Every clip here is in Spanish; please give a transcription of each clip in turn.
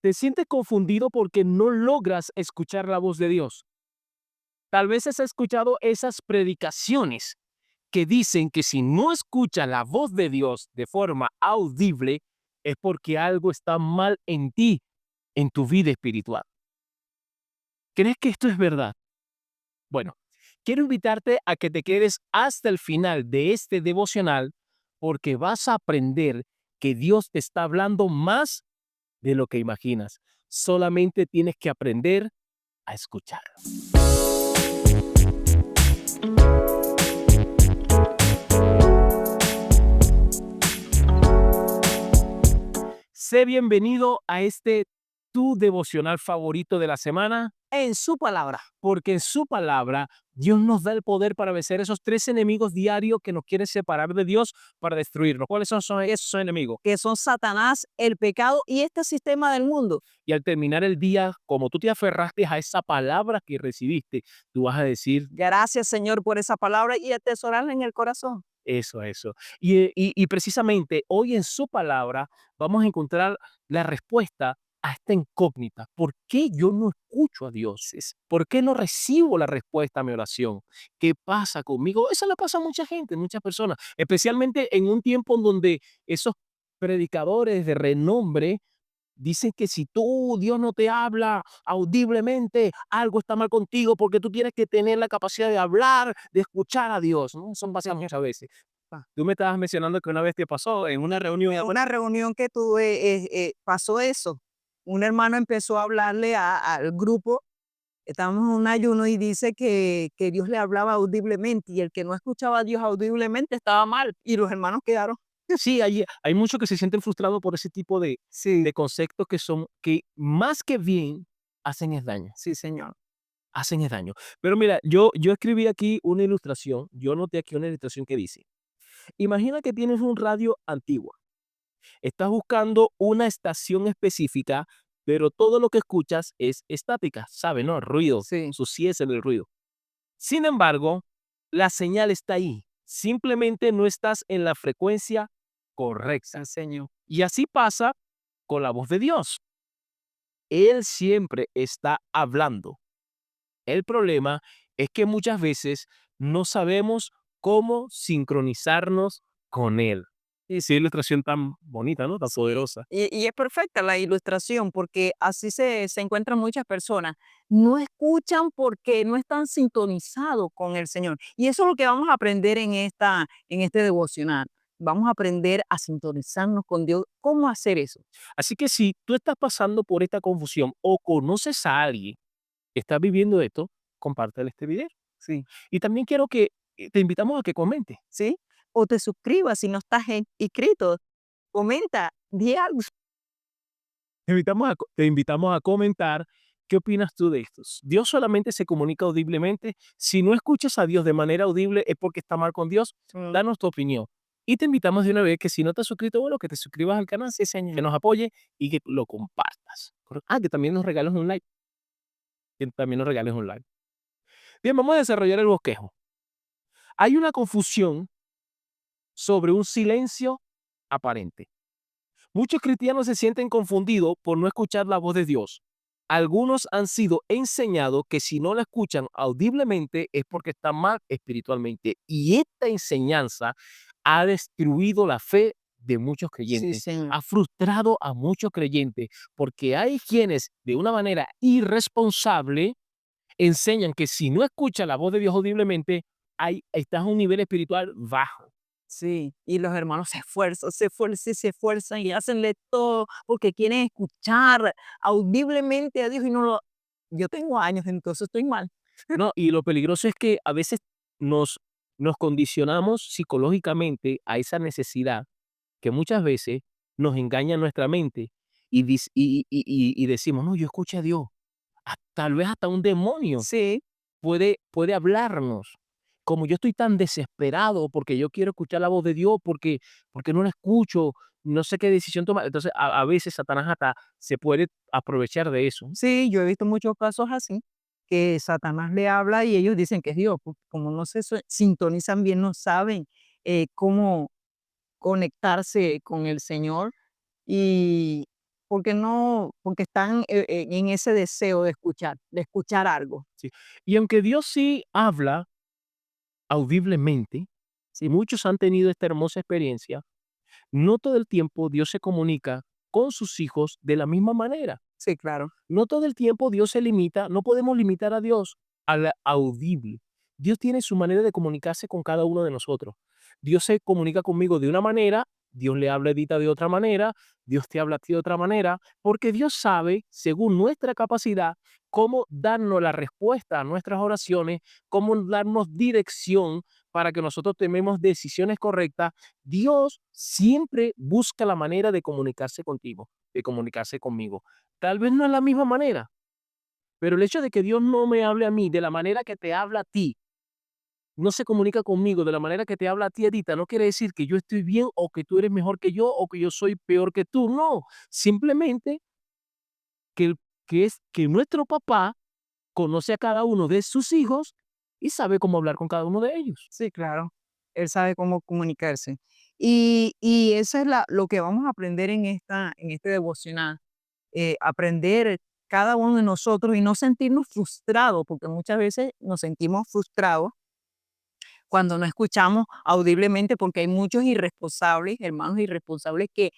Te sientes confundido porque no logras escuchar la voz de Dios. Tal vez has escuchado esas predicaciones que dicen que si no escuchas la voz de Dios de forma audible, es porque algo está mal en ti, en tu vida espiritual. ¿Crees que esto es verdad? Bueno, quiero invitarte a que te quedes hasta el final de este devocional porque vas a aprender que Dios te está hablando más de lo que imaginas. Solamente tienes que aprender a escuchar. Sé bienvenido a este tu devocional favorito de la semana, En su palabra. porque en su palabra Dios nos da el poder para vencer esos tres enemigos diarios que nos quieren separar de Dios para destruirnos. ¿Cuáles son esos enemigos? Que son Satanás, el pecado y este sistema del mundo. Y al terminar el día, como tú te aferraste a esa palabra que recibiste, tú vas a decir Gracias, Señor, por esa palabra y atesorarla en el corazón. eso, eso. Y precisamente hoy en su palabra vamos a encontrar la respuesta a esta incógnita. ¿Por qué yo no escucho a Dios? ¿Por qué no recibo la respuesta a mi oración? ¿Qué pasa conmigo? Eso le pasa a mucha gente, muchas personas, especialmente en un tiempo en donde esos predicadores de renombre dicen que si tú, Dios no te habla audiblemente, algo está mal contigo porque tú tienes que tener la capacidad de hablar, de escuchar a Dios, ¿no? Son básicamente muchas veces. Tú me estabas mencionando que una vez te pasó en una reunión. En una reunión que tuve, pasó eso. Un hermano empezó a hablarle al grupo, estábamos en un ayuno y dice que Dios le hablaba audiblemente y el que no escuchaba a Dios audiblemente estaba mal y los hermanos quedaron. Sí, hay muchos que se sienten frustrados por ese tipo Sí, de conceptos que son, que más que bien, hacen es daño, sí, Señor. hacen es daño. Pero mira, yo escribí aquí una ilustración, yo noté aquí una ilustración que dice, imagina que tienes un radio antiguo. Estás buscando una estación específica, pero todo lo que escuchas es estática, ¿sabe? ¿No? Ruido, Sí, suciedad en el ruido. Sin embargo, la señal está ahí. Simplemente no estás en la frecuencia sí, correcta. Señor. Y así pasa con la voz de Dios. Él siempre está hablando. El problema es que muchas veces no sabemos cómo sincronizarnos con Él. Y sí, ilustración tan bonita, ¿no? Tan Sí, poderosa. y es perfecta la ilustración porque así se encuentran muchas personas. No escuchan porque no están sintonizados con el Señor. Y eso es lo que vamos a aprender en este devocional. Vamos a aprender a sintonizarnos con Dios. ¿Cómo hacer eso? Así que si tú estás pasando por esta confusión o conoces a alguien que está viviendo esto, compártele este video. Sí. Y también quiero que te invitamos a que comentes. ¿Sí? O te suscribas si no estás inscrito. Comenta, di algo. Te invitamos a comentar qué opinas tú de estos. Dios solamente se comunica audiblemente. Si no escuchas a Dios de manera audible es porque está mal con Dios. Mm, Danos tu opinión. Y te invitamos de una vez que si no te has suscrito, bueno, que te suscribas al canal, sí, que Señor. nos apoye y que lo compartas. Que también nos regales un like. Que también nos regales un like. Bien, vamos a desarrollar el bosquejo. Hay una confusión sobre un silencio aparente. Muchos cristianos se sienten confundidos por no escuchar la voz de Dios. Algunos han sido enseñados que si no la escuchan audiblemente es porque están mal espiritualmente. Y esta enseñanza ha destruido la fe de muchos Sí, creyentes, Señor. ha frustrado a muchos creyentes, porque hay quienes de una manera irresponsable enseñan que si no escucha la voz de Dios audiblemente, estás a un nivel espiritual bajo. Sí, y los hermanos se esfuerzan y hacenle todo porque quieren escuchar audiblemente a Dios y no lo. Yo tengo años, entonces estoy mal. No, y lo peligroso es que a veces nos, nos condicionamos psicológicamente a esa necesidad que muchas veces nos engaña nuestra mente y decimos, no, yo escucho a Dios. Tal vez hasta un demonio Sí, puede hablarnos. Como yo estoy tan desesperado porque yo quiero escuchar la voz de Dios, porque no la escucho, no sé qué decisión tomar. Entonces, a veces Satanás hasta se puede aprovechar de eso. sí, yo he visto muchos casos así, que Satanás le habla y ellos dicen que es Dios, pues, como no se sintonizan bien, no saben cómo conectarse con el Señor. porque están en ese deseo de escuchar algo. ¿sí? Y aunque Dios sí habla audiblemente, si muchos han tenido esta hermosa experiencia, no todo el tiempo Dios se comunica con sus hijos de la misma manera. Sí, claro. No todo el tiempo Dios se limita, no podemos limitar a Dios al audible. Dios tiene su manera de comunicarse con cada uno de nosotros. Dios se comunica conmigo de una manera, Dios le habla a Edita de otra manera, Dios te habla a ti de otra manera, porque Dios sabe, según nuestra capacidad, cómo darnos la respuesta a nuestras oraciones, cómo darnos dirección para que nosotros tomemos decisiones correctas. Dios siempre busca la manera de comunicarse contigo, de comunicarse conmigo. Tal vez no es la misma manera, pero el hecho de que Dios no me hable a mí de la manera que te habla a ti, no se comunica conmigo de la manera que te habla a ti, Edita, no quiere decir que yo estoy bien o que tú eres mejor que yo o que yo soy peor que tú. No, simplemente que, que nuestro papá conoce a cada uno de sus hijos y sabe cómo hablar con cada uno de ellos. Sí, claro. Él sabe cómo comunicarse. Y eso es lo que vamos a aprender en este devocional. Aprender cada uno de nosotros y no sentirnos frustrados, porque muchas veces nos sentimos frustrados cuando no escuchamos audiblemente, porque hay muchos irresponsables, hermanos irresponsables, que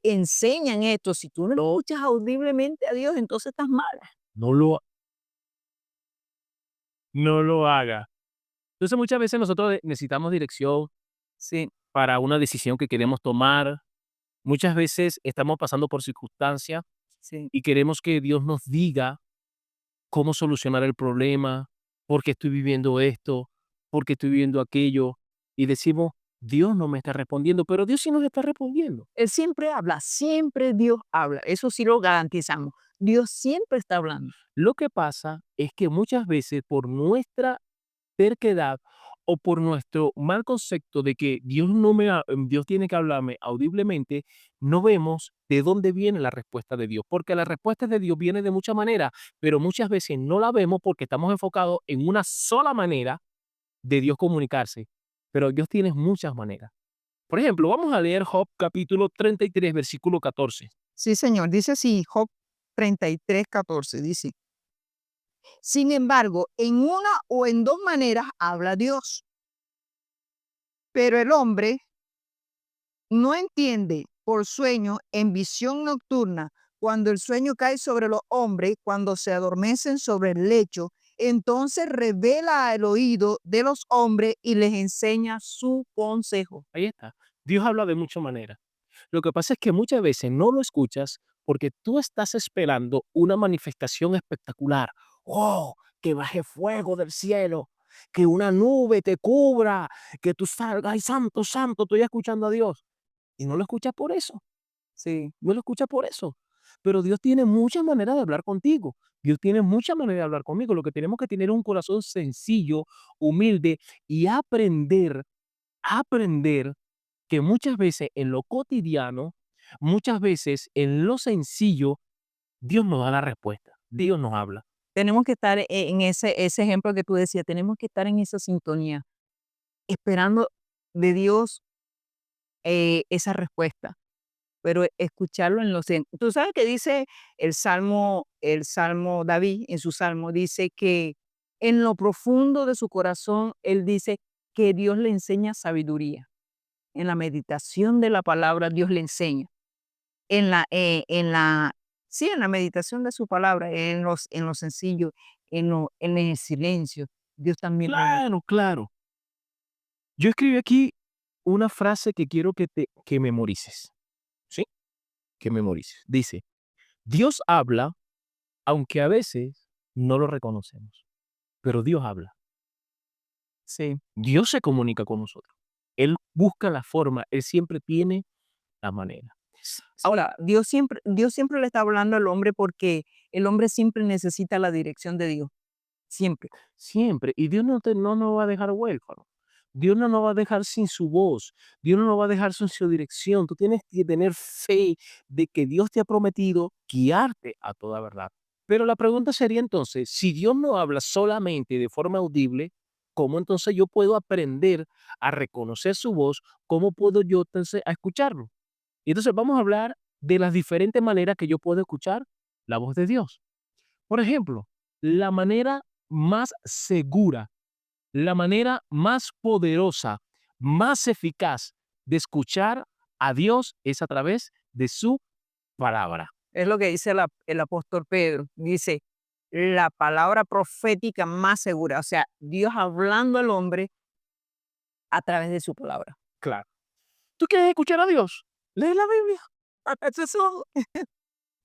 enseñan esto. Si tú no escuchas audiblemente a Dios, entonces estás mal. No lo, no lo haga. Entonces muchas veces nosotros necesitamos dirección Sí, para una decisión que queremos tomar. Muchas veces estamos pasando por circunstancias sí. y queremos que Dios nos diga cómo solucionar el problema, por qué estoy viviendo esto, por qué estoy viviendo aquello, y decimos, Dios no me está respondiendo, pero Dios sí nos está respondiendo. Él siempre habla, siempre Dios habla. Eso sí lo garantizamos. Dios siempre está hablando. Lo que pasa es que muchas veces por nuestra terquedad o por nuestro mal concepto de que Dios no me Dios tiene que hablarme audiblemente, no vemos de dónde viene la respuesta de Dios, porque la respuesta de Dios viene de muchas maneras, pero muchas veces no la vemos porque estamos enfocados en una sola manera de Dios comunicarse, pero Dios tiene muchas maneras. Por ejemplo, vamos a leer Job capítulo 33, versículo 14. Sí, Señor. Dice así, Job 33:14, dice. Sin embargo, en una o en dos maneras habla Dios, pero el hombre no entiende por sueño en visión nocturna, cuando el sueño cae sobre los hombres, cuando se adormecen sobre el lecho, entonces revela al oído de los hombres y les enseña su consejo. Ahí está. Dios habla de muchas maneras. Lo que pasa es que muchas veces no lo escuchas porque tú estás esperando una manifestación espectacular. Oh, que baje fuego del cielo, que una nube te cubra, que tú salgas, ay, santo, santo, estoy escuchando a Dios. Y no lo escuchas por eso, Sí, no lo escuchas por eso. Pero Dios tiene muchas maneras de hablar contigo. Dios tiene muchas maneras de hablar conmigo. Lo que tenemos que tener es un corazón sencillo, humilde y aprender que muchas veces en lo cotidiano, muchas veces en lo sencillo, Dios nos da la respuesta. Dios nos habla. tenemos que estar en ese ejemplo que tú decías, tenemos que estar en esa sintonía, esperando de Dios esa respuesta, pero escucharlo en los tú sabes que dice el salmo David en su salmo dice que en lo profundo de su corazón él dice que Dios le enseña sabiduría. En la meditación de la palabra Dios le enseña. En la sí, en la meditación de su palabra, en lo sencillo, en el silencio, Dios también habla. Claro, claro. Yo escribí aquí una frase que quiero que memorices, ¿sí? Que memorices. Dice, Dios habla, aunque a veces no lo reconocemos, pero Dios habla. Sí. Dios se comunica con nosotros. Él busca la forma, Él siempre tiene la manera. Ahora, Dios siempre le está hablando al hombre porque el hombre siempre necesita la dirección de Dios, siempre. Siempre. Y Dios no nos va a dejar huérfanos. Dios no nos va a dejar sin su voz. Dios no nos va a dejar sin su dirección. Tú tienes que tener fe de que Dios te ha prometido guiarte a toda verdad. Pero la pregunta sería entonces, si Dios no habla solamente de forma audible, ¿cómo entonces yo puedo aprender a reconocer su voz? ¿Cómo puedo yo entonces a escucharlo? Y entonces vamos a hablar de las diferentes maneras que yo puedo escuchar la voz de Dios. Por ejemplo, la manera más segura, la manera más poderosa, más eficaz de escuchar a Dios es a través de su palabra. Es lo que dice el apóstol Pedro. Dice, la palabra profética más segura. O sea, Dios hablando al hombre a través de su palabra. Claro. ¿Tú quieres escuchar a Dios? Lee la Biblia. Eso es todo.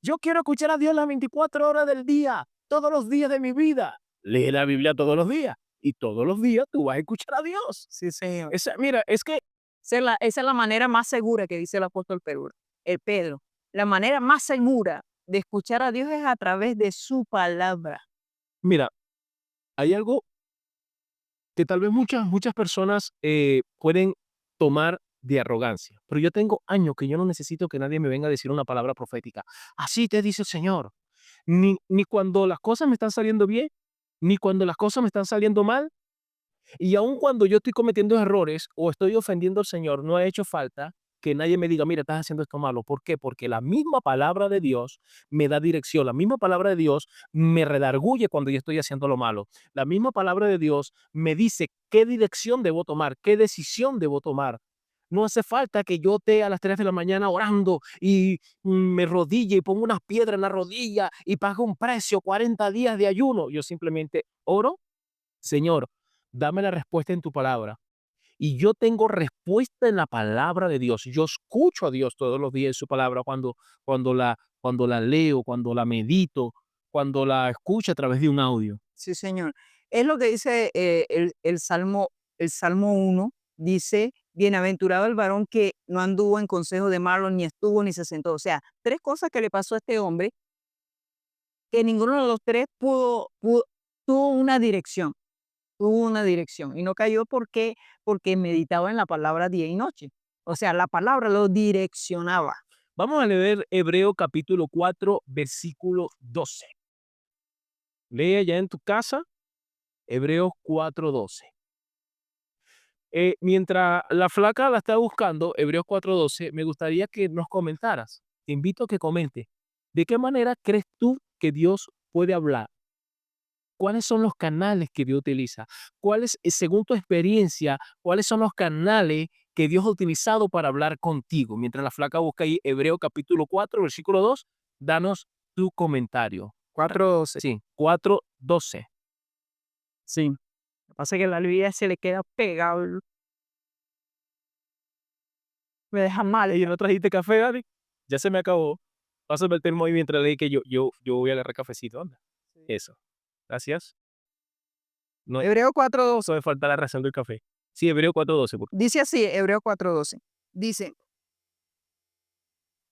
Yo quiero escuchar a Dios las 24 horas del día, todos los días de mi vida. Lee la Biblia todos los días. Y todos los días tú vas a escuchar a Dios. Sí, señor. Mira, es que, Esa es la manera más segura que dice el apóstol Pedro. Pedro. La manera más segura de escuchar a Dios es a través de su palabra. mira, hay algo que tal vez muchas personas pueden tomar de arrogancia. Pero yo tengo años que yo no necesito que nadie me venga a decir una palabra profética. Así te dice el Señor. Ni cuando las cosas me están saliendo bien, ni cuando las cosas me están saliendo mal. Y aun cuando yo estoy cometiendo errores o estoy ofendiendo al Señor, no ha hecho falta que nadie me diga, mira, estás haciendo esto malo. ¿Por qué? Porque la misma palabra de Dios me da dirección. La misma palabra de Dios me redarguye cuando yo estoy haciendo lo malo. La misma palabra de Dios me dice qué dirección debo tomar, qué decisión debo tomar. No hace falta que yo esté a las 3 de la mañana orando y me rodille y pongo unas piedras en la rodilla y pago un precio, 40 días de ayuno. Yo simplemente oro, Señor, dame la respuesta en tu palabra. Y yo tengo respuesta en la palabra de Dios. Yo escucho a Dios todos los días en su palabra cuando la leo, cuando la medito, cuando la escucho a través de un audio. Sí, señor. Es lo que dice el Salmo 1, dice, bienaventurado el varón que no anduvo en consejo de malos, ni estuvo ni se sentó. O sea, tres cosas que le pasó a este hombre, que ninguno de los tres tuvo una dirección, y no cayó porque meditaba en la palabra día y noche. O sea, la palabra lo direccionaba. Vamos a leer Hebreo capítulo 4, versículo 12. Lee allá en tu casa, Hebreos 4:12. Mientras la flaca la está buscando, Hebreos 4:12, me gustaría que nos comentaras. Te invito a que comentes. ¿De qué manera crees tú que Dios puede hablar? ¿Cuáles son los canales que Dios utiliza? ¿Cuáles, según tu experiencia, cuáles son los canales que Dios ha utilizado para hablar contigo? Mientras la flaca busca ahí Hebreo capítulo 4, versículo 2, danos tu comentario. 4:12. Sí, 4:12. Sí. Lo que pasa es que la Biblia se le queda pegado. Me deja mal. ¿Y no trajiste café, Dani? Ya se me acabó. Pásame el termo ahí mientras leí que yo voy a agarrar cafecito, anda. Sí. Eso. Gracias. No Hebreo 4:12. me falta la razón del café. Sí, Hebreo 4:12. Dice así, Hebreo 4:12. Dice,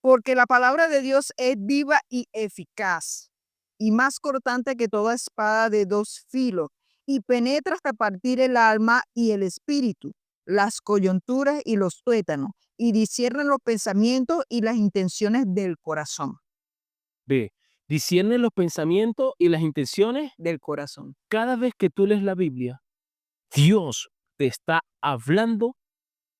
porque la palabra de Dios es viva y eficaz, y más cortante que toda espada de dos filos, y penetra hasta partir el alma y el espíritu, las coyunturas y los tuétanos, y discierne los pensamientos y las intenciones del corazón. Ve, discierne los pensamientos y las intenciones. Del corazón. Cada vez que tú lees la Biblia, Dios te está hablando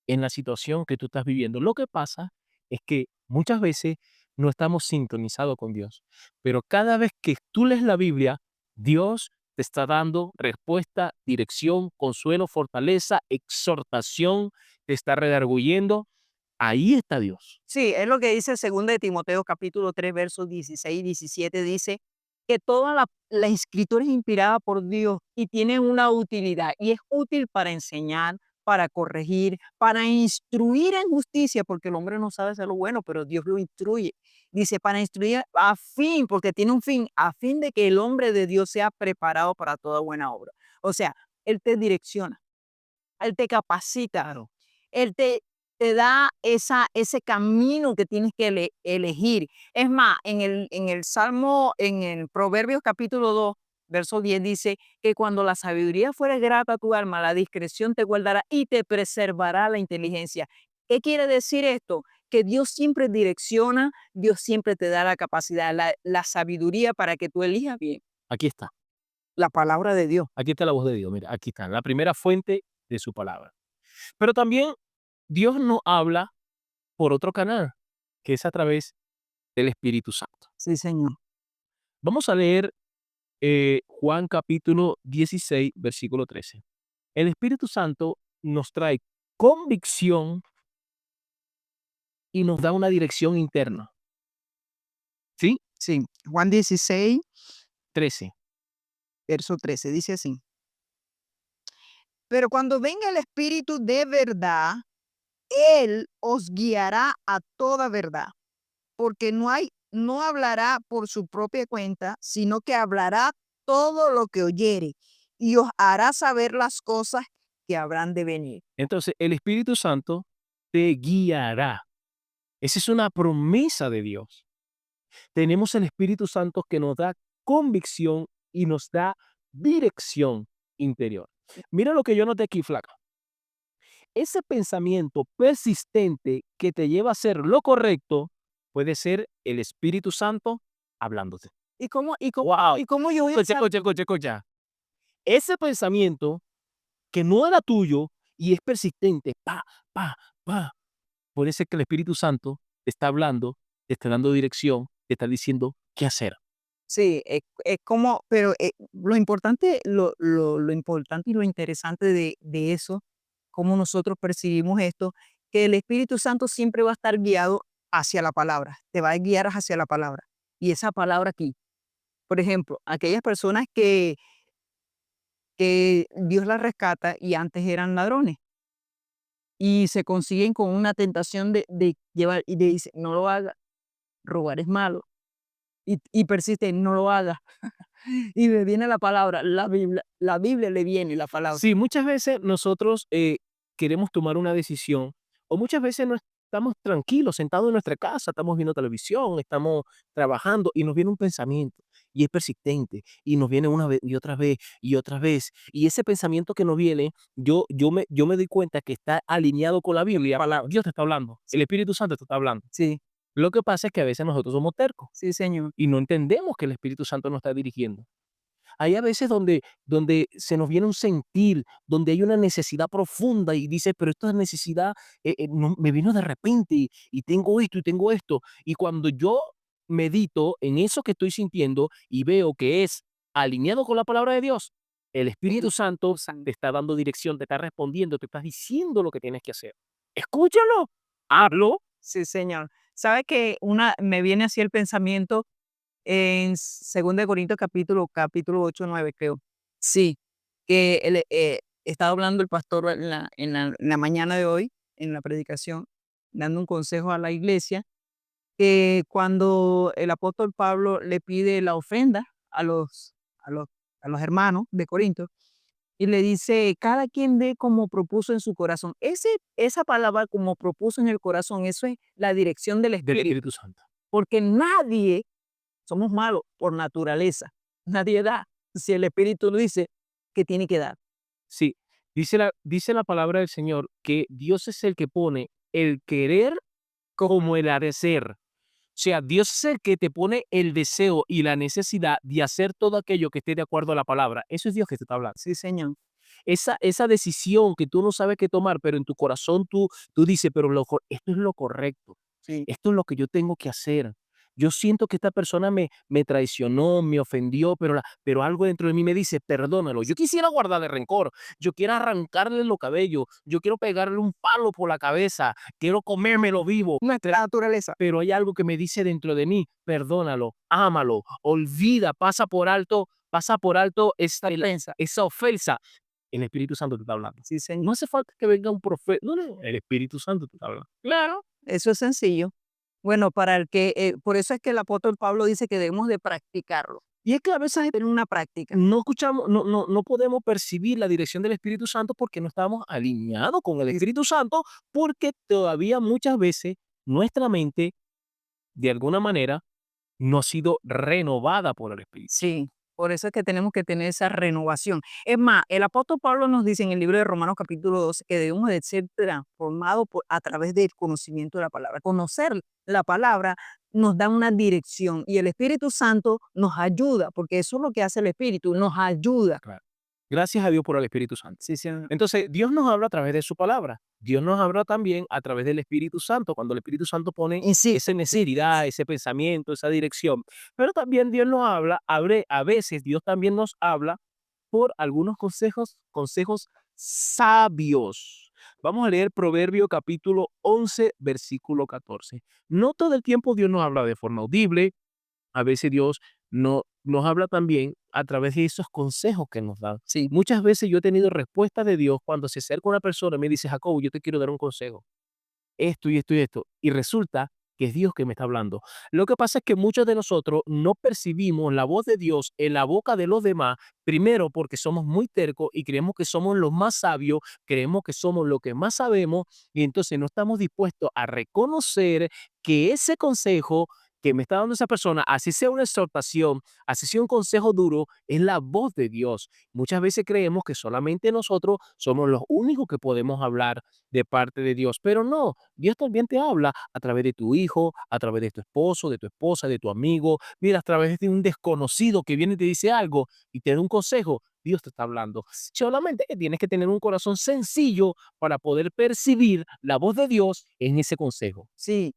en la situación que tú estás viviendo. Lo que pasa es que muchas veces no estamos sintonizados con Dios, pero cada vez que tú lees la Biblia, Dios te está dando respuesta, dirección, consuelo, fortaleza, exhortación, te está redarguyendo. Ahí está Dios. Sí, es lo que dice 2 de Timoteo capítulo 3 versos 16 y 17, dice que toda la escritura es inspirada por Dios y tiene una utilidad y es útil para enseñar, para corregir, para instruir en justicia, porque el hombre no sabe hacer lo bueno, pero Dios lo instruye. Dice, para instruir a fin, porque tiene un fin, a fin de que el hombre de Dios sea preparado para toda buena obra. O sea, Él te direcciona, Él te capacita, Claro. Él te da ese camino que tienes que elegir. Es más, en el Salmo, en el Proverbios capítulo 2, verso 10 dice que cuando la sabiduría fuere grata a tu alma, la discreción te guardará y te preservará la inteligencia. ¿Qué quiere decir esto? Que Dios siempre direcciona, Dios siempre te da la capacidad, la sabiduría para que tú elijas bien. Aquí está. La palabra de Dios. Aquí está la voz de Dios. Mira, aquí está. La primera fuente de su palabra. Pero también Dios nos habla por otro canal, que es a través del Espíritu Santo. Sí, Señor. Vamos a leer Juan capítulo 16, versículo 13. El Espíritu Santo nos trae convicción y nos da una dirección interna. ¿Sí? Sí. Juan 16, 13. verso 13, dice así. Pero cuando venga el Espíritu de verdad, Él os guiará a toda verdad, porque no hablará por su propia cuenta, sino que hablará todo lo que oyere y os hará saber las cosas que habrán de venir. Entonces, el Espíritu Santo te guiará. Esa es una promesa de Dios. Tenemos el Espíritu Santo que nos da convicción y nos da dirección interior. Mira lo que yo noté aquí, flaca. Ese pensamiento persistente que te lleva a hacer lo correcto puede ser el Espíritu Santo hablándote. Wow. ¿Y cómo yo voy a Escucha, saber? escucha, escucha, escucha. Ese pensamiento que no era tuyo y es persistente, puede ser que el Espíritu Santo te está hablando, te está dando dirección, te está diciendo qué hacer. Sí, es como, pero lo importante y lo interesante de eso, cómo nosotros percibimos esto, que el Espíritu Santo siempre va a estar guiado hacia la palabra, te va a guiar hacia la palabra. Y esa palabra aquí, por ejemplo, aquellas personas que Dios las rescata y antes eran ladrones y se consiguen con una tentación de llevar y le dice, no lo haga, robar es malo. Y persiste, no lo haga. Y me viene la palabra, la Biblia le viene la palabra. Sí, muchas veces nosotros queremos tomar una decisión o muchas veces no estamos tranquilos, sentados en nuestra casa, estamos viendo televisión, estamos trabajando y nos viene un pensamiento y es persistente y nos viene una vez y otra vez y otra vez. Y ese pensamiento que nos viene, yo me doy cuenta que está alineado con la Biblia. Dios te está hablando, el Espíritu Santo te está hablando. Sí, Lo que pasa es que a veces nosotros somos tercos sí, Señor. y no entendemos que el Espíritu Santo nos está dirigiendo. Hay a veces donde se nos viene un sentir, donde hay una necesidad profunda y dice, pero esta necesidad me vino de repente y tengo esto y tengo esto. Y cuando yo medito en eso que estoy sintiendo y veo que es alineado con la palabra de Dios, el Espíritu Santo te está dando dirección, te está respondiendo, te está diciendo lo que tienes que hacer. Escúchalo, hablo. Sí, Señor. ¿Sabe que me viene así el pensamiento en 2 Corintios capítulo 8, 9, creo? Sí, que estaba hablando el pastor en la mañana de hoy, en la predicación, dando un consejo a la iglesia, que cuando el apóstol Pablo le pide la ofrenda a los, a los hermanos de Corinto, y le dice, cada quien dé como propuso en su corazón. Esa palabra como propuso en el corazón, eso es la dirección del Del Espíritu, Espíritu Santo. porque nadie somos malos por naturaleza. Nadie da si el Espíritu lo dice que tiene que dar. Sí, dice la palabra del Señor que Dios es el que pone el querer como el hacer. O sea, Dios es el que te pone el deseo y la necesidad de hacer todo aquello que esté de acuerdo a la palabra. Eso es Dios que te está hablando. Sí, Señor. Esa decisión que tú no sabes qué tomar, pero en tu corazón tú dices, pero esto es lo correcto. Sí. Esto es lo que yo tengo que hacer. Yo siento que esta persona me traicionó, me ofendió, pero algo dentro de mí me dice, perdónalo. Yo quisiera guardarle rencor, yo quiero arrancarle los cabellos, yo quiero pegarle un palo por la cabeza, quiero comérmelo vivo. Nuestra naturaleza. Pero hay algo que me dice dentro de mí, perdónalo, ámalo, olvida, pasa por alto esa ofensa. El Espíritu Santo te está hablando. Sí, Señor. No hace falta que venga un profeta, no, no, el Espíritu Santo te está hablando. Claro. Eso es sencillo. Bueno, por eso es que el apóstol Pablo dice que debemos de practicarlo. Y es que a veces Tener una práctica. no escuchamos, no podemos percibir la dirección del Espíritu Santo porque no estamos alineados con el Espíritu Santo, porque todavía muchas veces nuestra mente, de alguna manera, no ha sido renovada por el Espíritu. Sí, por eso es que tenemos que tener esa renovación. Es más, el apóstol Pablo nos dice en el libro de Romanos capítulo 12 que debemos de ser transformados a través del conocimiento de la palabra. Conocer la palabra nos da una dirección y el Espíritu Santo nos ayuda, porque eso es lo que hace el Espíritu, nos ayuda. Claro. Gracias a Dios por el Espíritu Santo. Sí, Señor. Entonces, Dios nos habla a través de su palabra. Dios nos habla también a través del Espíritu Santo, cuando el Espíritu Santo pone esa Insiste. necesidad, ese pensamiento, esa dirección. Pero también Dios nos habla, a veces Dios también nos habla por algunos consejos sabios. Vamos a leer Proverbio capítulo 11, versículo 14. No todo el tiempo Dios nos habla de forma audible, a veces Dios no, nos habla también a través de esos consejos que nos dan. Sí, Muchas veces yo he tenido respuestas de Dios cuando se acerca una persona y me dice, Jacobo, yo te quiero dar un consejo, esto y esto y esto. Y resulta que es Dios que me está hablando. Lo que pasa es que muchos de nosotros no percibimos la voz de Dios en la boca de los demás, primero porque somos muy tercos y creemos que somos los más sabios, creemos que somos lo que más sabemos y entonces no estamos dispuestos a reconocer que ese consejo que me está dando esa persona, así sea una exhortación, así sea un consejo duro, es la voz de Dios. Muchas veces creemos que solamente nosotros somos los únicos que podemos hablar de parte de Dios, pero no, Dios también te habla a través de tu hijo, a través de tu esposo, de tu esposa, de tu amigo, mira, a través de un desconocido que viene y te dice algo y te da un consejo, Dios te está hablando. Solamente que tienes que tener un corazón sencillo para poder percibir la voz de Dios en ese consejo. sí.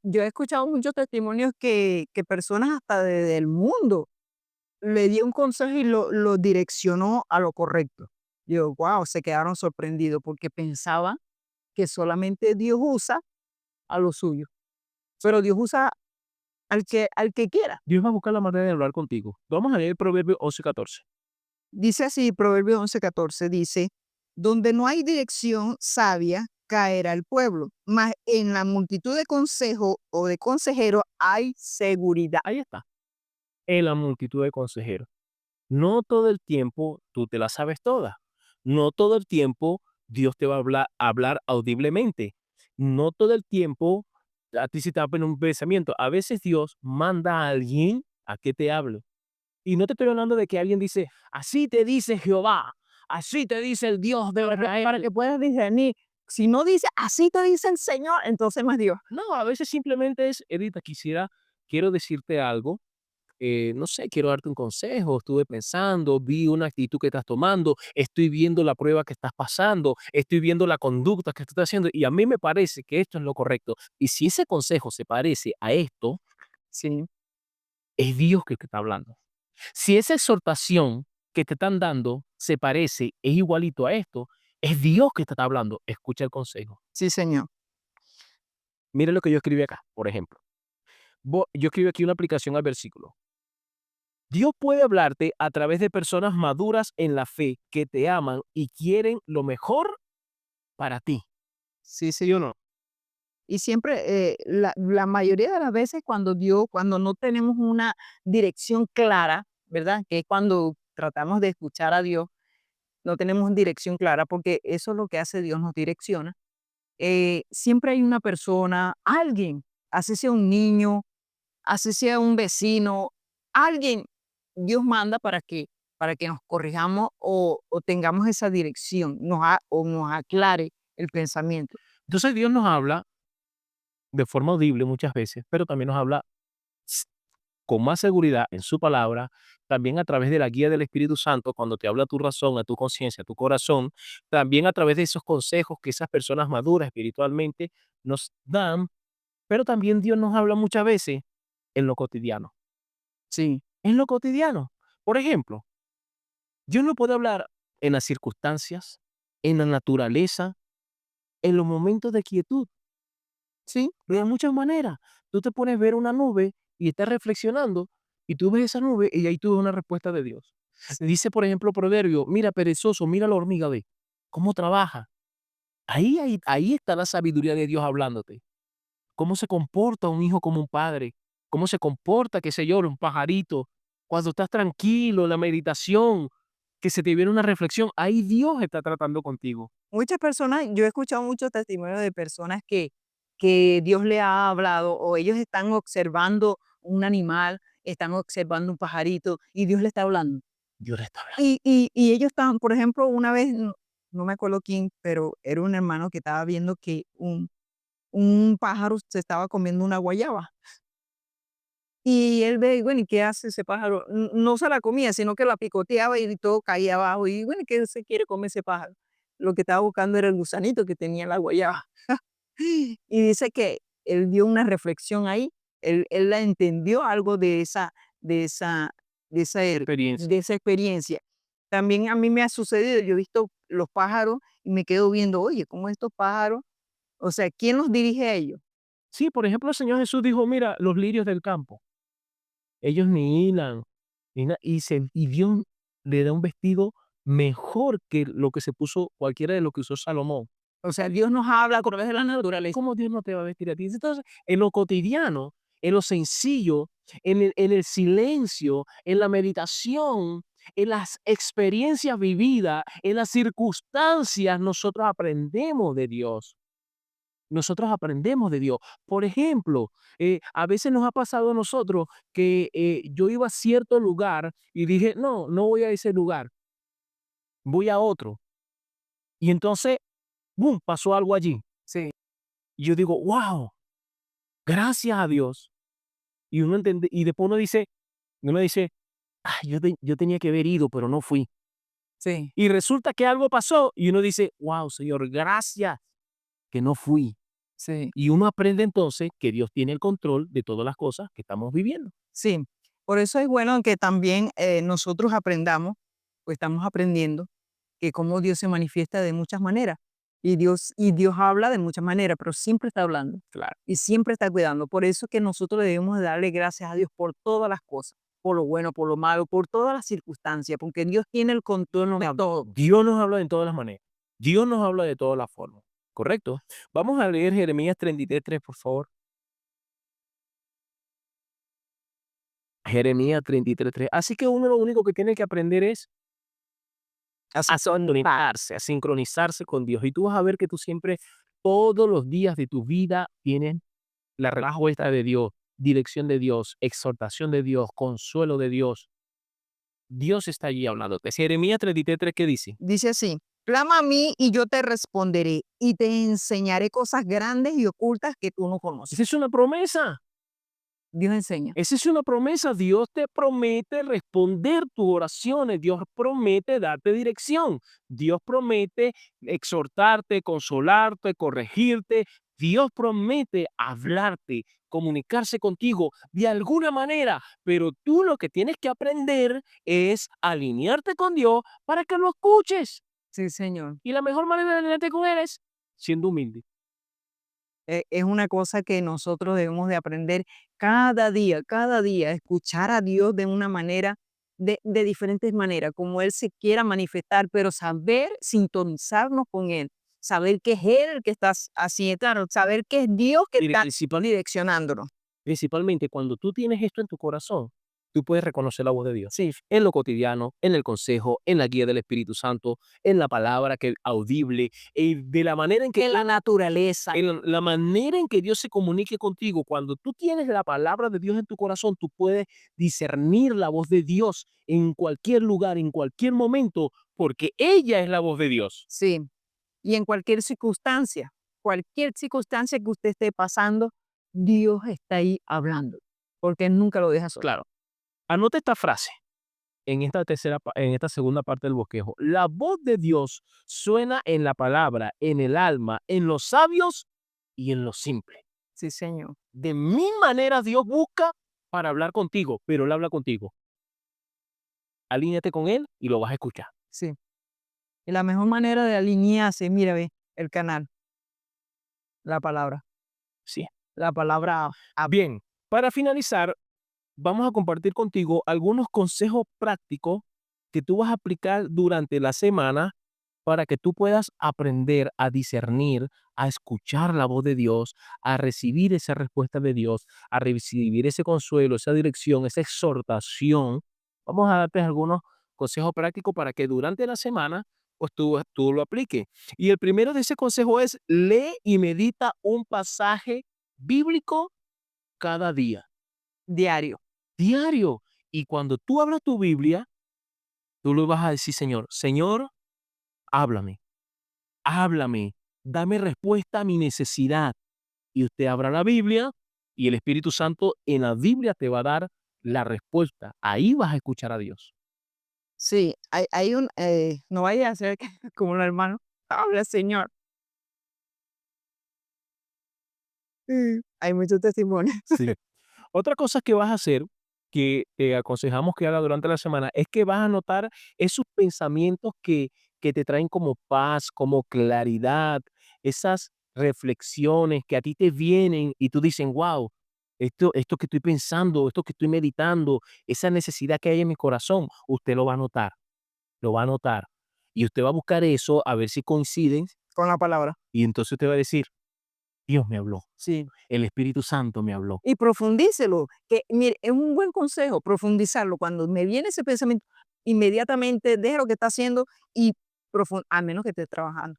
Yo he escuchado muchos testimonios que personas hasta del mundo le dio un consejo y lo direccionó a lo correcto. Digo, wow, se quedaron sorprendidos porque pensaban que solamente Dios usa a los suyos, pero Dios usa al que quiera. Dios va a buscar la manera de hablar contigo. Vamos a leer Proverbio 11:14. Dice así, Proverbio 11:14 dice, donde no hay dirección sabia, caerá el pueblo, mas en la multitud de consejo o de consejeros hay seguridad. Ahí está, en la multitud de consejeros. No todo el tiempo tú te la sabes toda. No todo el tiempo Dios te va a hablar audiblemente. No todo el tiempo a ti se te va a poner un pensamiento. A veces Dios manda a alguien a que te hable. Y no te estoy hablando de que alguien dice, así te dice Jehová, así te dice el Dios de Para Israel. que puedas discernir. Si no dice, así te dice el Señor, entonces no es Dios. No, a veces simplemente es, Edita, quiero decirte algo, no sé, quiero darte un consejo, estuve pensando, vi una actitud que estás tomando, estoy viendo la prueba que estás pasando, estoy viendo la conducta que tú estás haciendo y a mí me parece que esto es lo correcto. Y si ese consejo se parece a esto, Sí, es Dios que te está hablando. Si esa exhortación que te están dando se parece, es igualito a esto, es Dios que te está hablando. Escucha el consejo. sí, Señor. Mire lo que yo escribí acá, por ejemplo. Yo escribí aquí una aplicación al versículo. Dios puede hablarte a través de personas maduras en la fe que te aman y quieren lo mejor para ti. Sí, ¿Sí o Señor. no? Y siempre, la mayoría de las veces cuando no tenemos una dirección clara, ¿verdad? Que es cuando tratamos de escuchar a Dios, no tenemos dirección clara, porque eso es lo que hace Dios, nos direcciona. Siempre hay una persona, alguien, así sea un niño, así sea un vecino, alguien, Dios manda para que nos corrijamos o tengamos esa dirección, o nos aclare el pensamiento. Entonces Dios nos habla de forma audible muchas veces, pero también nos habla s- con más seguridad en su palabra, también a través de la guía del Espíritu Santo, cuando te habla a tu razón, a tu conciencia, a tu corazón, también a través de esos consejos que esas personas maduras espiritualmente nos dan, pero también Dios nos habla muchas veces en lo cotidiano. Sí, En lo cotidiano. Por ejemplo, Dios no puede hablar en las circunstancias, en la naturaleza, en los momentos de quietud, sí, de muchas maneras. Tú te pones a ver una nube y estás reflexionando y tú ves esa nube y ahí tú ves una respuesta de Dios. Dice, por ejemplo, Proverbio, mira perezoso, mira la hormiga, ve cómo trabaja. Ahí está la sabiduría de Dios hablándote. Cómo se comporta un hijo como un padre, cómo se comporta, qué sé yo, un pajarito. Cuando estás tranquilo, la meditación, que se te viene una reflexión, ahí Dios está tratando contigo. muchas personas, yo he escuchado muchos testimonios de personas que Dios le ha hablado o ellos están observando un animal, están observando un pajarito y Dios le está hablando. Dios le está hablando. Y ellos estaban, por ejemplo, una vez, no me acuerdo quién, pero era un hermano que estaba viendo que un pájaro se estaba comiendo una guayaba. Y él ve, bueno, ¿y qué hace ese pájaro? No se la comía, sino que la picoteaba y todo caía abajo. Y bueno, ¿qué se quiere comer ese pájaro? Lo que estaba buscando era el gusanito que tenía en la guayaba. Y dice que él dio una reflexión ahí, él la entendió algo de esa, de esa, Experiencia. de esa experiencia. También a mí me ha sucedido, yo he visto los pájaros y me quedo viendo, oye, ¿cómo estos pájaros? O sea, ¿quién los dirige a ellos? Sí, por ejemplo, el Señor Jesús dijo: "Mira, los lirios del campo, ellos ni hilan, ni na y Dios le da un vestido mejor que lo que se puso cualquiera de lo que usó Salomón". O sea, Dios nos habla a través de la naturaleza. ¿Cómo Dios no te va a vestir a ti? Entonces, en lo cotidiano, en lo sencillo, en el silencio, en la meditación, en las experiencias vividas, en las circunstancias, nosotros aprendemos de Dios. Nosotros aprendemos de Dios. Por ejemplo, a veces nos ha pasado a nosotros que yo iba a cierto lugar y dije, no, no voy a ese lugar, voy a otro. Y entonces, ¡boom!, pasó algo allí. Sí, Y yo digo, wow, gracias a Dios. Y uno entiende, y después uno dice, "Ay, yo tenía que haber ido, pero no fui". sí, Y resulta que algo pasó y uno dice, wow, Señor, gracias que no fui. sí, Y uno aprende entonces que Dios tiene el control de todas las cosas que estamos viviendo. sí. Por eso es bueno que también nosotros aprendamos, pues estamos aprendiendo que cómo Dios se manifiesta de muchas maneras. Y Dios habla de muchas maneras, pero siempre está hablando Claro. y siempre está cuidando. Por eso es que nosotros debemos de darle gracias a Dios por todas las cosas, por lo bueno, por lo malo, por todas las circunstancias, porque Dios tiene el control de todo. Dios nos habla de todas las maneras. Dios nos habla de todas las formas. ¿Correcto? Vamos a leer Jeremías 33:3, por favor. Jeremías 33:3. Así que uno lo único que tiene que aprender es Así. a sincronizarse con Dios. Y tú vas a ver que tú siempre, todos los días de tu vida, tienes la respuesta de Dios, dirección de Dios, exhortación de Dios, consuelo de Dios. Dios está allí hablándote. Jeremías 33:3, ¿qué dice? Dice así, clama a mí y yo te responderé y te enseñaré cosas grandes y ocultas que tú no Esa conoces. es una promesa. Dios enseña. Esa es una promesa. Dios te promete responder tus oraciones. Dios promete darte dirección. Dios promete exhortarte, consolarte, corregirte. Dios promete hablarte, comunicarse contigo de alguna manera, pero tú lo que tienes que aprender es alinearte con Dios para que lo escuches. Sí, Señor. Y la mejor manera de alinearte con Él es siendo humilde. Es una cosa que nosotros debemos de aprender cada día, escuchar a Dios de una manera, de diferentes maneras, como Él se quiera manifestar, pero saber sintonizarnos con Él, saber que es Él el que está haciendo, claro, saber que es Dios que Mire, está direccionándonos. principalmente cuando tú tienes esto en tu corazón, tú puedes reconocer la voz de Dios. Sí, En lo cotidiano, en el consejo, en la guía del Espíritu Santo, en la palabra que audible, de la manera en que en la naturaleza. en la manera en que Dios se comunique contigo. Cuando tú tienes la palabra de Dios en tu corazón, tú puedes discernir la voz de Dios en cualquier lugar, en cualquier momento, porque ella es la voz de Dios. Sí, y en cualquier circunstancia que usted esté pasando, Dios está ahí hablando, porque Él nunca lo deja solo. Claro. Anota esta frase en esta segunda parte del bosquejo. La voz de Dios suena en la palabra, en el alma, en los sabios y en los simples. Sí, Señor. De mil maneras Dios busca para hablar contigo, pero Él habla contigo. Alíñate con Él y lo vas a escuchar. Sí. Y la mejor manera de alinearse, mira, ve, el canal, la palabra. Sí. La palabra Bien, para finalizar, vamos a compartir contigo algunos consejos prácticos que tú vas a aplicar durante la semana para que tú puedas aprender a discernir, a escuchar la voz de Dios, a recibir esa respuesta de Dios, a recibir ese consuelo, esa dirección, esa exhortación. Vamos a darte algunos consejos prácticos para que durante la semana pues tú lo apliques. Y el primero de ese consejo es lee y medita un pasaje bíblico cada día, diario. diario. Y cuando tú hablas tu Biblia, tú le vas a decir, Señor, Señor, háblame. Háblame, dame respuesta a mi necesidad. Y usted abra la Biblia Y el Espíritu Santo en la Biblia te va a dar la respuesta. Ahí vas a escuchar a Dios. Sí, hay un, no vaya a ser que como un hermano, habla Señor. Hay muchos testimonios. Sí. Otra cosa que vas a hacer, que te aconsejamos que haga durante la semana, es que vas a anotar esos pensamientos que te traen como paz, como claridad, esas reflexiones que a ti te vienen y tú dices, wow, esto que estoy pensando, esto que estoy meditando, esa necesidad que hay en mi corazón, usted lo va a anotar, lo va a anotar. Y usted va a buscar eso a ver si coinciden Con la palabra. y entonces usted va a decir, Dios me habló, Sí. el Espíritu Santo me habló. Y profundícelo, que mire, es un buen consejo profundizarlo. Cuando me viene ese pensamiento, inmediatamente deje lo que está haciendo y a menos que esté trabajando.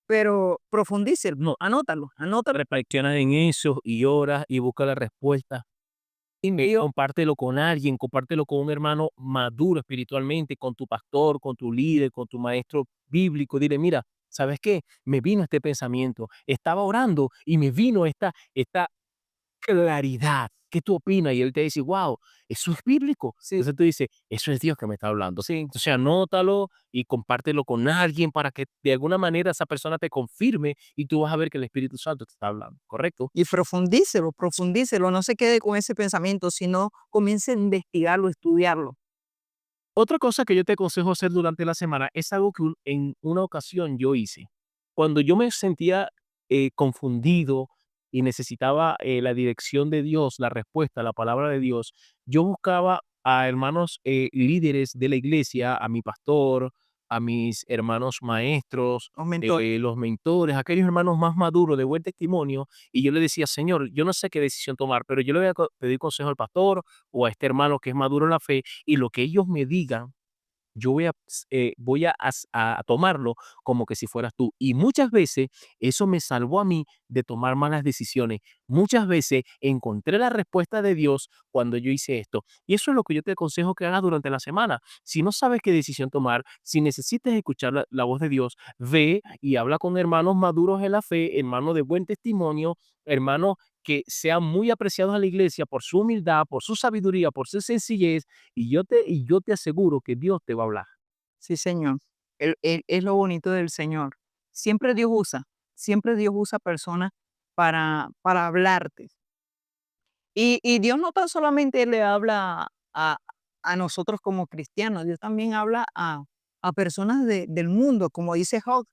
Pero profundícelo, No, anótalo, anótalo. reflexionas en eso y oras y buscas la respuesta. Y Dios, Compártelo con alguien, compártelo con un hermano maduro espiritualmente, con tu pastor, con tu líder, con tu maestro bíblico. Dile, mira, ¿sabes qué? Me vino este pensamiento. Estaba orando y me vino esta claridad. ¿Qué tú opinas? Y él te dice, wow, eso es bíblico. sí, Entonces tú dices, eso es Dios que me está hablando. sí. Entonces anótalo y compártelo con alguien para que de alguna manera esa persona te confirme y tú vas a ver que el Espíritu Santo te está hablando, ¿correcto? Y profundícelo, profundícelo. No se quede con ese pensamiento, sino comience a investigarlo, estudiarlo. Otra cosa que yo te aconsejo hacer durante la semana es algo que en una ocasión yo hice. Cuando yo me sentía confundido y necesitaba la dirección de Dios, la respuesta, la palabra de Dios, yo buscaba a hermanos líderes de la iglesia, a mi pastor, a mis hermanos maestros, Los mentores. los mentores, aquellos hermanos más maduros de buen testimonio, y yo le decía, Señor, yo no sé qué decisión tomar, pero yo le voy a pedir consejo al pastor o a este hermano que es maduro en la fe y lo que ellos me digan, yo voy a tomarlo como que si fueras tú. Y muchas veces eso me salvó a mí de tomar malas decisiones. Muchas veces encontré la respuesta de Dios cuando yo hice esto. Y eso es lo que yo te aconsejo que hagas durante la semana. Si no sabes qué decisión tomar, si necesitas escuchar la voz de Dios, ve y habla con hermanos maduros en la fe, hermanos de buen testimonio, hermanos que sean muy apreciados a la iglesia por su humildad, por su sabiduría, por su sencillez, y yo te aseguro que Dios te va a hablar. Sí, Señor. Es lo bonito del Señor. Siempre Dios usa personas para hablarte. Y Dios no tan solamente le habla a nosotros como cristianos, Dios también habla a personas del mundo, como dice Job.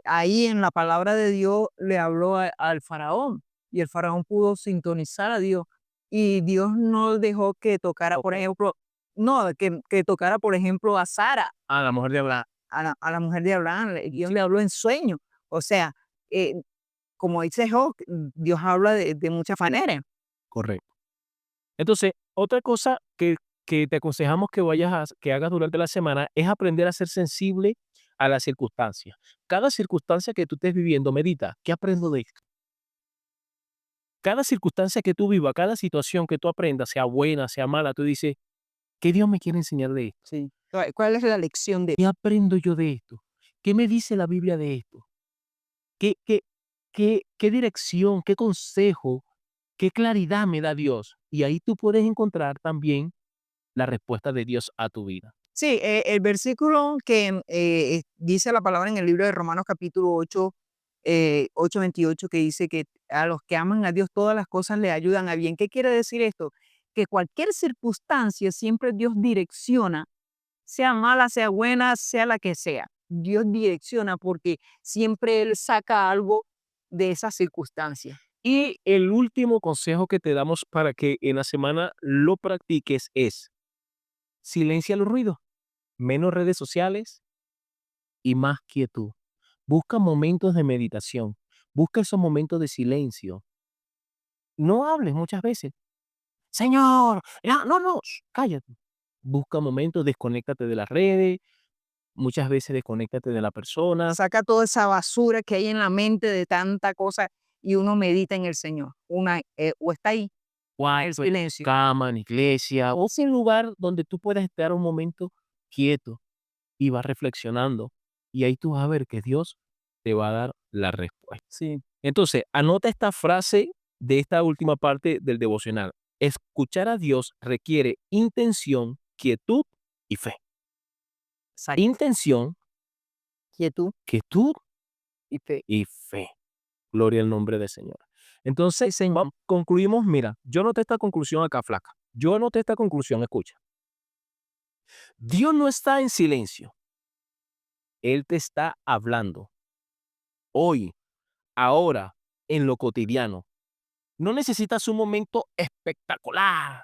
Ahí en la palabra de Dios le habló al faraón y el faraón pudo sintonizar a Dios y Dios no dejó que tocara, por Ok. ejemplo, no, que tocara, por ejemplo, a Sara, A la mujer de Abraham. a la mujer de Abraham. Dios Sí, le habló en sueño. O sea, eh, como dice Job, Dios habla de muchas maneras. correcto. Entonces, otra cosa que te aconsejamos que hagas durante la semana es aprender a ser sensible a las circunstancias. Cada circunstancia que tú estés viviendo, medita, ¿qué aprendo de esto? Cada circunstancia que tú vivas, cada situación que tú aprendas, sea buena, sea mala, tú dices, ¿qué Dios me quiere enseñar de esto? Sí. ¿Cuál es la lección de? ¿Qué aprendo yo de esto? ¿Qué me dice la Biblia de esto? ¿Qué dirección, qué consejo, qué claridad me da Dios? Y ahí tú puedes encontrar también la respuesta de Dios a tu vida. Sí, el versículo que dice la palabra en el libro de Romanos capítulo 8, 8:28, que dice que a los que aman a Dios todas las cosas le ayudan a bien. ¿Qué quiere decir esto? Que cualquier circunstancia siempre Dios direcciona, sea mala, sea buena, sea la que sea. Dios direcciona porque siempre Él saca algo de esa circunstancia. Y el último consejo que te damos para que en la semana lo practiques es silencia los ruidos, menos redes sociales y más quietud. Busca momentos de meditación, busca esos momentos de silencio. No hables muchas veces. Señor, no, no, cállate. Busca momentos, desconéctate de las redes, muchas veces desconéctate de la persona. Saca toda esa basura que hay en la mente de tanta cosa y uno medita en el Señor. O está ahí, el Cuarto, en tu silencio. cama, en la iglesia, o sin lugar donde tú puedas estar un momento quieto y vas reflexionando. Y ahí tú vas a ver que Dios te va a dar la respuesta. Sí. Entonces, anota esta frase de esta última parte del devocional. Escuchar a Dios requiere intención, quietud y fe. Exacto. Intención, Quietud quietud y fe. y fe. Gloria al nombre del Señor. Entonces, Señor. concluimos. Mira, yo noté esta conclusión acá, flaca. Yo noté esta conclusión, escucha. Dios no está en silencio. Él te está hablando. Hoy, ahora, en lo cotidiano. No necesitas un momento espectacular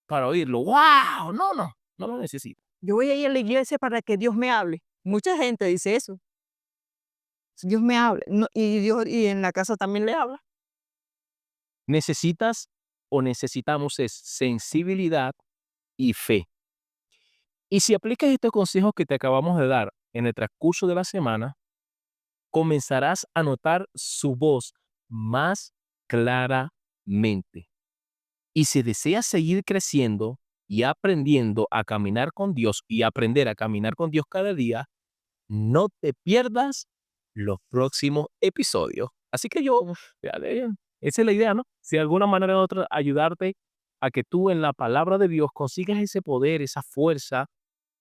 para oírlo. ¡Wow! No lo necesitas. Yo voy a ir a la iglesia para que Dios me hable. Mucha gente dice eso. Dios me habla. No, y Dios, y en la casa también le habla. Necesitas o necesitamos es sensibilidad y fe. Y si aplicas estos consejos que te acabamos de dar en el transcurso de la semana, comenzarás a notar su voz más claramente. Y si deseas seguir creciendo y aprendiendo a caminar con Dios y aprender a caminar con Dios cada día, no te pierdas los próximos episodios. Así que esa es la idea, ¿no? Si de alguna manera u otra ayudarte a que tú en la palabra de Dios consigas ese poder, esa fuerza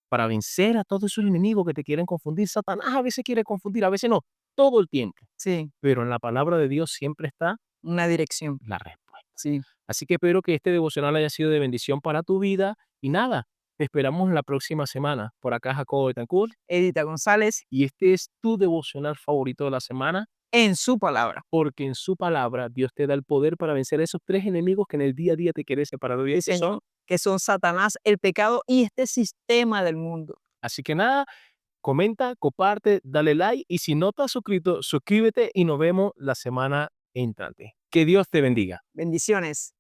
para vencer a todos esos enemigos que te quieren confundir. Satanás a veces quiere confundir, a veces no, todo el tiempo. Sí, Pero en la palabra de Dios siempre está una dirección. la respuesta. Sí. Así que espero que este devocional haya sido de bendición para tu vida. Y nada, te esperamos la próxima semana. Por acá, Jacobo Betancourt. Edita González, Y este es tu devocional favorito de la semana, en su palabra. porque en su palabra Dios te da el poder para vencer a esos tres enemigos que en el día a día te quieren separar de Dios. Sí, señor. Que son Satanás, el pecado y este sistema del mundo. Así que nada, comenta, comparte, dale like y si no te has suscrito, suscríbete y nos vemos la semana entrante. Que Dios te bendiga. Bendiciones.